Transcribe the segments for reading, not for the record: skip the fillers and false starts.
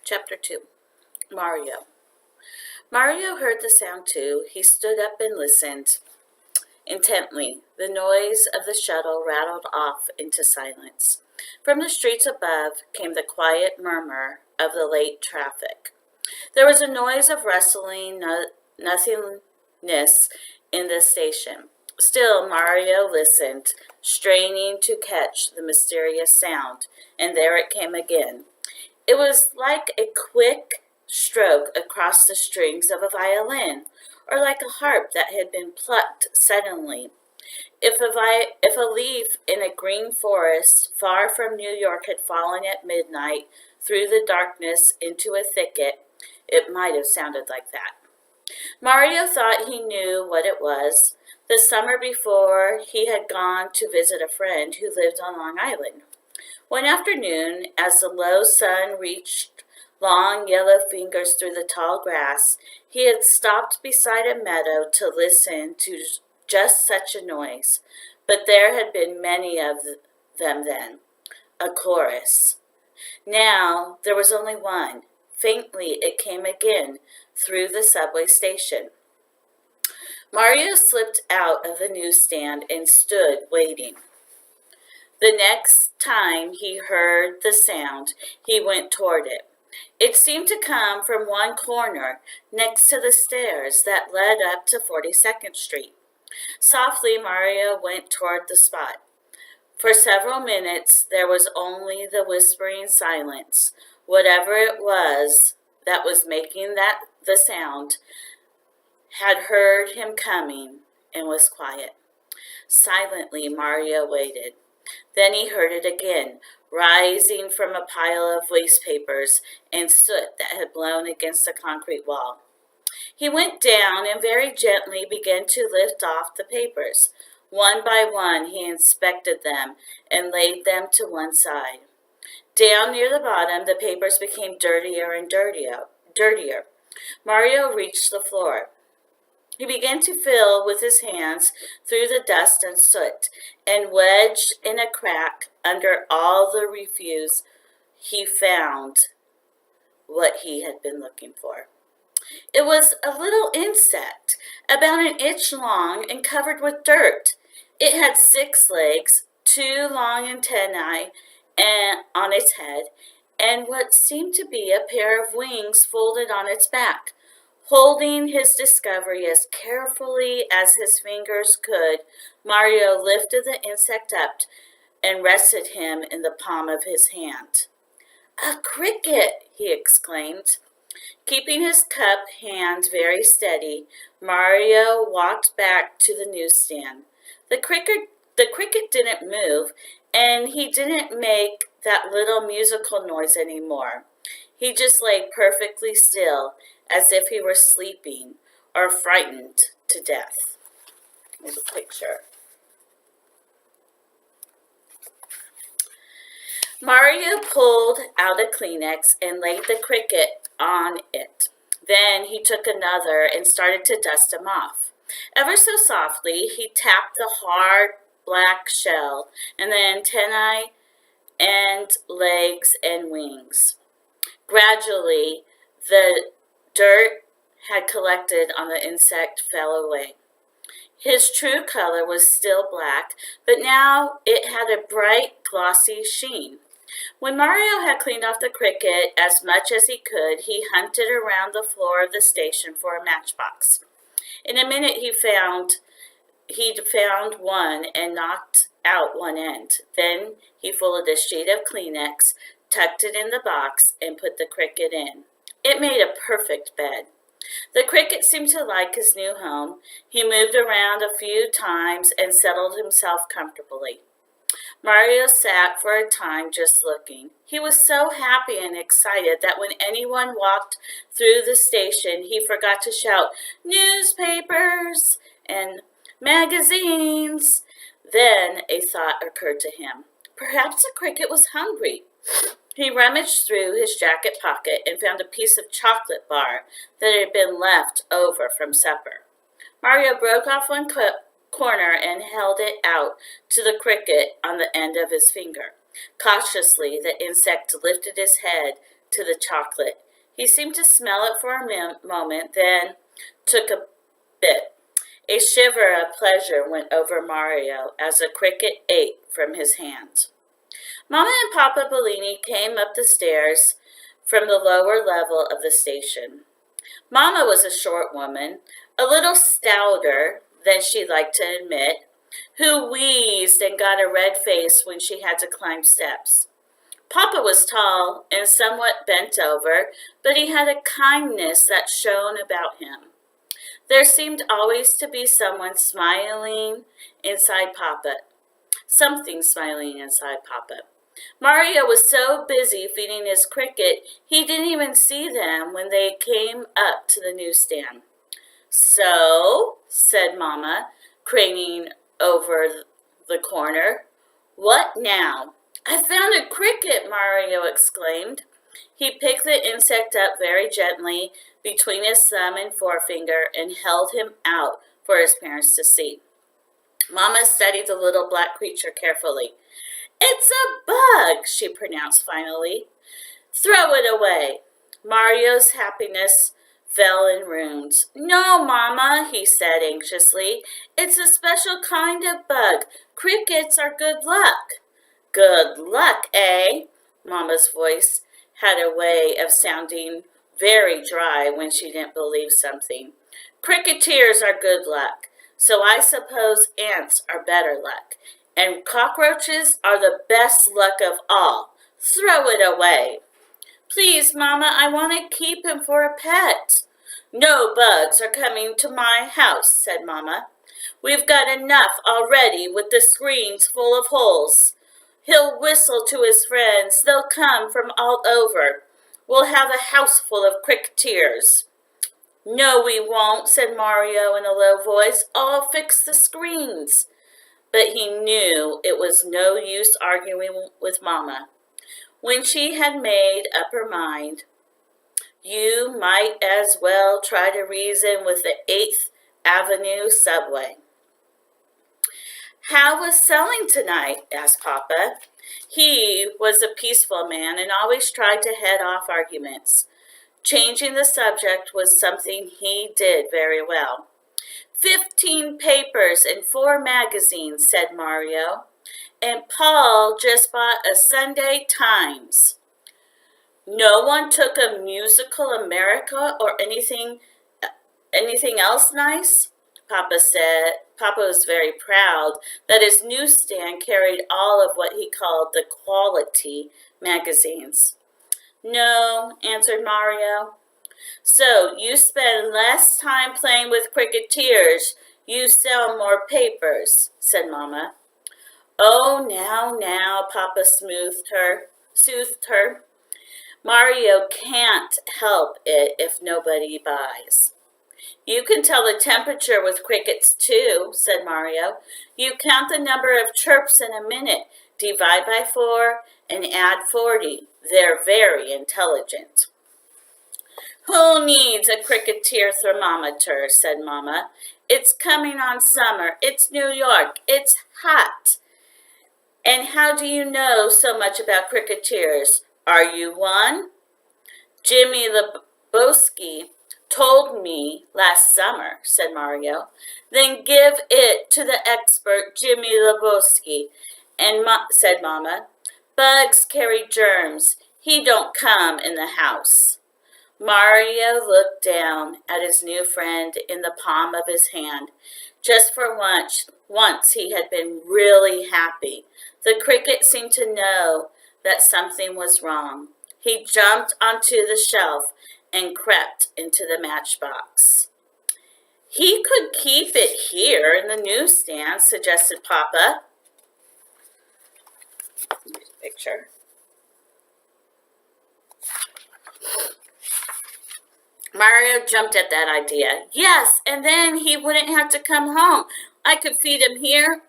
Chapter 2. Mario. Mario heard the sound too. He stood up and listened intently. The noise of the shuttle rattled off into silence. From the streets above came the quiet murmur of the late traffic. There was a noise of rustling nothingness in the station. Still, Mario listened, straining to catch the mysterious sound, and there it came again. It was like a quick stroke across the strings of a violin, or like a harp that had been plucked suddenly. If a leaf in a green forest far from New York had fallen at midnight through the darkness into a thicket, it might have sounded like that. Mario thought he knew what it was. The summer before, he had gone to visit a friend who lived on Long Island. One afternoon, as the low sun reached long yellow fingers through the tall grass, he had stopped beside a meadow to listen to just such a noise. But there had been many of them then, a chorus. Now there was only one. Faintly it came again through the subway station. Mario slipped out of the newsstand and stood waiting. The next time he heard the sound, he went toward it. It seemed to come from one corner next to the stairs that led up to 42nd Street. Softly, Mario went toward the spot. For several minutes, there was only the whispering silence. Whatever it was that was making the sound had heard him coming and was quiet. Silently, Mario waited. Then he heard it again, rising from a pile of waste papers and soot that had blown against the concrete wall. He went down and very gently began to lift off the papers. One by one he inspected them and laid them to one side. Down near the bottom, the papers became dirtier and dirtier. Mario reached the floor. He began to feel with his hands through the dust and soot, and wedged in a crack under all the refuse, he found what he had been looking for. It was a little insect, about an inch long and covered with dirt. It had 6 legs, 2 long antennae on its head, and what seemed to be a pair of wings folded on its back. Holding his discovery as carefully as his fingers could, Mario lifted the insect up and rested him in the palm of his hand. "A cricket!" he exclaimed. Keeping his cup hand very steady, Mario walked back to the newsstand. The cricket didn't move, and he didn't make that little musical noise anymore. He just lay perfectly still, as if he were sleeping or frightened to death. Here's a picture. Mario pulled out a Kleenex and laid the cricket on it. Then he took another and started to dust him off. Ever so softly, he tapped the hard black shell and the antennae and legs and wings. Gradually, the dirt had collected on the insect fell away. His true color was still black, but now it had a bright, glossy sheen. When Mario had cleaned off the cricket as much as he could, he hunted around the floor of the station for a matchbox. In a minute he'd found one and knocked out one end. Then he folded a sheet of Kleenex, tucked it in the box, and put the cricket in. It made a perfect bed. The cricket seemed to like his new home. He moved around a few times and settled himself comfortably. Mario sat for a time just looking. He was so happy and excited that when anyone walked through the station, he forgot to shout, "Newspapers!" and "Magazines!" Then a thought occurred to him. Perhaps the cricket was hungry. He rummaged through his jacket pocket and found a piece of chocolate bar that had been left over from supper. Mario broke off one corner and held it out to the cricket on the end of his finger. Cautiously, the insect lifted his head to the chocolate. He seemed to smell it for a moment, then took a bit. A shiver of pleasure went over Mario as the cricket ate from his hand. Mama and Papa Bellini came up the stairs from the lower level of the station. Mama was a short woman, a little stouter than she liked to admit, who wheezed and got a red face when she had to climb steps. Papa was tall and somewhat bent over, but he had a kindness that shone about him. There seemed always to be someone smiling inside Papa. Something smiling inside Papa. Mario was so busy feeding his cricket, he didn't even see them when they came up to the newsstand. "So," said Mama, craning over the corner. "What now?" "I found a cricket," Mario exclaimed. He picked the insect up very gently between his thumb and forefinger and held him out for his parents to see. Mama studied the little black creature carefully. "It's a bug," she pronounced finally. "Throw it away." Mario's happiness fell in ruins. "No, Mama," he said anxiously. "It's a special kind of bug. Crickets are good luck." "Good luck, eh?" Mama's voice had a way of sounding very dry when she didn't believe something. "Cricketers are good luck, so I suppose ants are better luck. And cockroaches are the best luck of all. Throw it away." "Please, Mama, I want to keep him for a pet." "No bugs are coming to my house," said Mama. "We've got enough already with the screens full of holes. He'll whistle to his friends. They'll come from all over. We'll have a house full of cricketers." "No, we won't," said Mario in a low voice. "I'll fix the screens." But he knew it was no use arguing with Mama. When she had made up her mind, you might as well try to reason with the 8th Avenue subway. "How was selling tonight?" asked Papa. He was a peaceful man and always tried to head off arguments. Changing the subject was something he did very well. 15 papers and 4 magazines," said Mario. "And Paul just bought a Sunday Times." "No one took a Musical America or anything else nice?" Papa said. Papa was very proud that his newsstand carried all of what he called the quality magazines. "No," answered Mario. "So you spend less time playing with cricketers. You sell more papers," said Mama. "Oh, now," Papa soothed her. "Mario can't help it if nobody buys." "You can tell the temperature with crickets too," said Mario. "You count the number of chirps in a minute, divide by 4, and add 40. They're very intelligent." "Who needs a cricketer thermometer?" said Mama. "It's coming on summer. It's New York. It's hot." "And how do you know so much about cricketers? Are you one?" "Jimmy Lebowski told me last summer," said Mario. "Then give it to the expert Jimmy Lebowski," said Mama. "Bugs carry germs. He don't come in the house." Mario looked down at his new friend in the palm of his hand. Just for once he had been really happy. The cricket seemed to know that something was wrong. He jumped onto the shelf and crept into the matchbox. "He could keep it here in the newsstand," suggested Papa. Here's a picture. Mario jumped at that idea. "Yes, and then he wouldn't have to come home. I could feed him here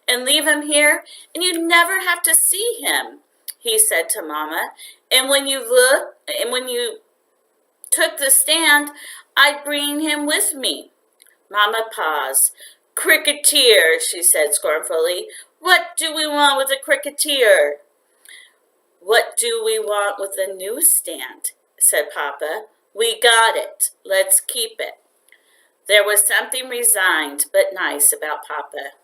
and leave him here, and you'd never have to see him," he said to Mama. And when you took the stand, I'd bring him with me." Mama paused. "Cricketer," she said scornfully. "What do we want with a cricketer?" "What do we want with the newsstand?" said Papa. "We got it. Let's keep it." There was something resigned but nice about Papa.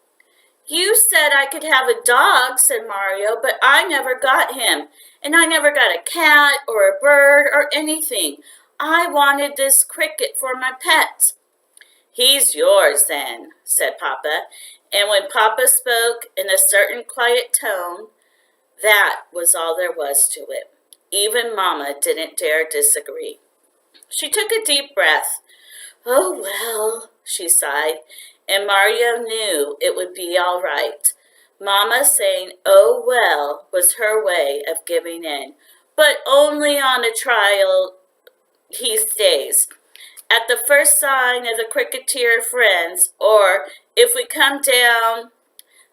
"You said I could have a dog," said Mario, "but I never got him. And I never got a cat or a bird or anything. I wanted this cricket for my pet." "He's yours then," said Papa. And when Papa spoke in a certain quiet tone, that was all there was to it. Even Mama didn't dare disagree. She took a deep breath. "Oh, well," she sighed, and Mario knew it would be all right. Mama saying, "Oh, well," was her way of giving in, but only on a trial he stays. At the first sign of the cricketer friends, or if we come down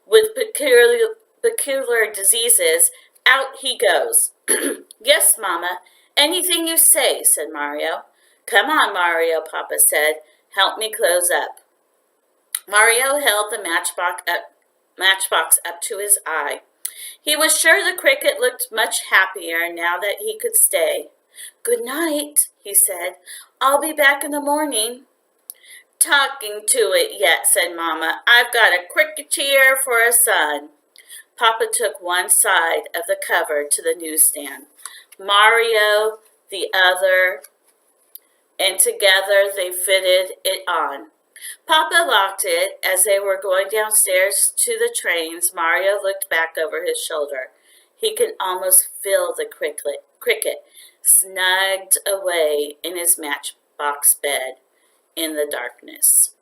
with peculiar diseases, out he goes. "Yes, Mama, anything you say," said Mario. "Come on, Mario," Papa said. "Help me close up." Mario held the matchbox up to his eye. He was sure the cricket looked much happier now that he could stay. "Good night," he said. "I'll be back in the morning." "Talking to it yet," said Mama. "I've got a cricketer for a son." Papa took one side of the cover to the newsstand, Mario the other, and together they fitted it on. Papa locked it. As they were going downstairs to the trains, Mario looked back over his shoulder. He could almost feel the cricket snugged away in his matchbox bed in the darkness.